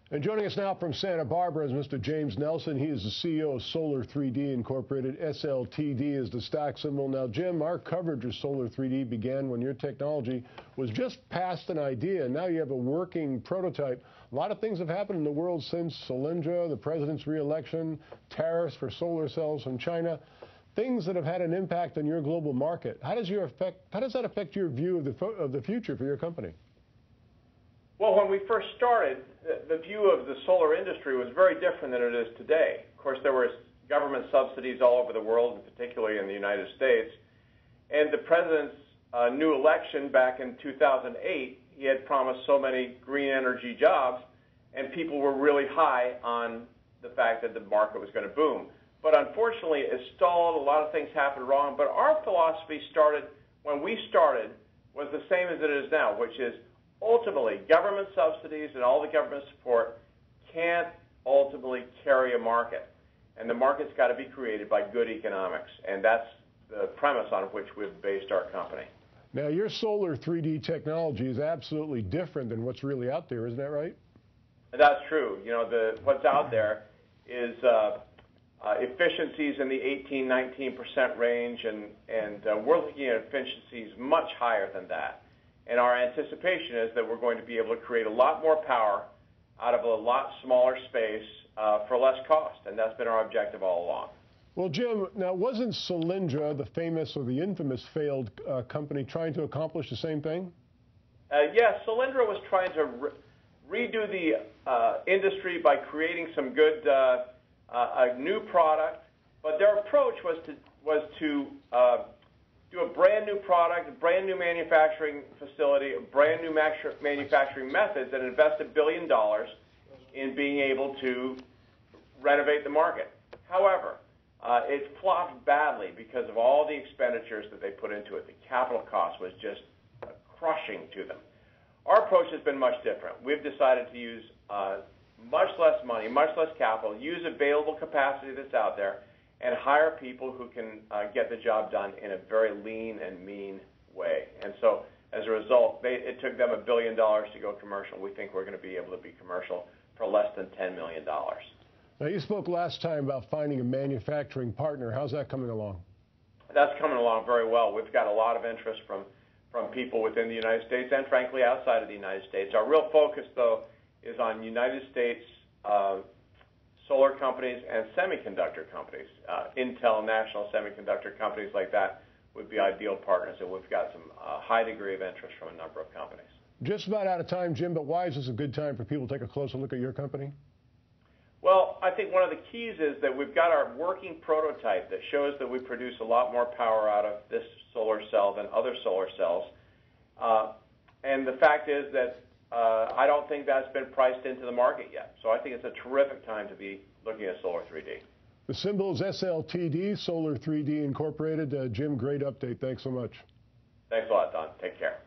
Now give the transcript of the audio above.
And joining us now from Santa Barbara is Mr. James Nelson. He is the CEO of Solar3D Incorporated. SLTD is the stock symbol. Now, Jim, our coverage of Solar3D began when your technology was just past an idea, and now you have a working prototype. A lot of things have happened in the world since Solyndra, the president's re-election, tariffs for solar cells from China, things that have had an impact on your global market. How does that affect your view of the future for your company? Well, when we first started, the view of the solar industry was very different than it is today. Of course, there were government subsidies all over the world, and particularly in the United States. And the president's new election back in 2008, he had promised so many green energy jobs, and people were really high on the fact that the market was going to boom. But unfortunately, it stalled. A lot of things happened wrong. But our philosophy started, when we started, was the same as it is now, which is ultimately, government subsidies and all the government support can't ultimately carry a market. And the market's got to be created by good economics. And that's the premise on which we've based our company. Now, your Solar3D technology is absolutely different than what's really out there, isn't that right? That's true. You know, what's out there is efficiencies in the 18–19% range, and we're looking at efficiencies much higher than that. And our anticipation is that we're going to be able to create a lot more power out of a lot smaller space for less cost, and that's been our objective all along. Well, Jim, now wasn't Solyndra, the famous or the infamous failed company, trying to accomplish the same thing? Yes, Solyndra was trying to redo the industry by creating some good, a new product, but their approach was to do a brand new product, a brand new manufacturing facility, a brand new manufacturing methods, and invest $1 billion in being able to renovate the market. However, it flopped badly because of all the expenditures that they put into it. The capital cost was just crushing to them. Our approach has been much different. We've decided to use much less money, much less capital, use available capacity that's out there, and hire people who can get the job done in a very lean and mean way. And so, as a result, it took them $1 billion to go commercial. We think we're going to be able to be commercial for less than $10 million. Now, you spoke last time about finding a manufacturing partner. How's that coming along? That's coming along very well. We've got a lot of interest from people within the United States and, frankly, outside of the United States. Our real focus, though, is on United States solar companies and semiconductor companies. Intel, national semiconductor companies like that would be ideal partners, and we've got some high degree of interest from a number of companies. Just about out of time, Jim, but why is this a good time for people to take a closer look at your company? Well, I think one of the keys is that we've got our working prototype that shows that we produce a lot more power out of this solar cell than other solar cells. And the fact is that I don't think that's been priced into the market yet. So I think it's a terrific time to be looking at Solar3D. The symbol is SLTD, Solar3D Incorporated. Jim, great update. Thanks so much. Thanks a lot, Don. Take care.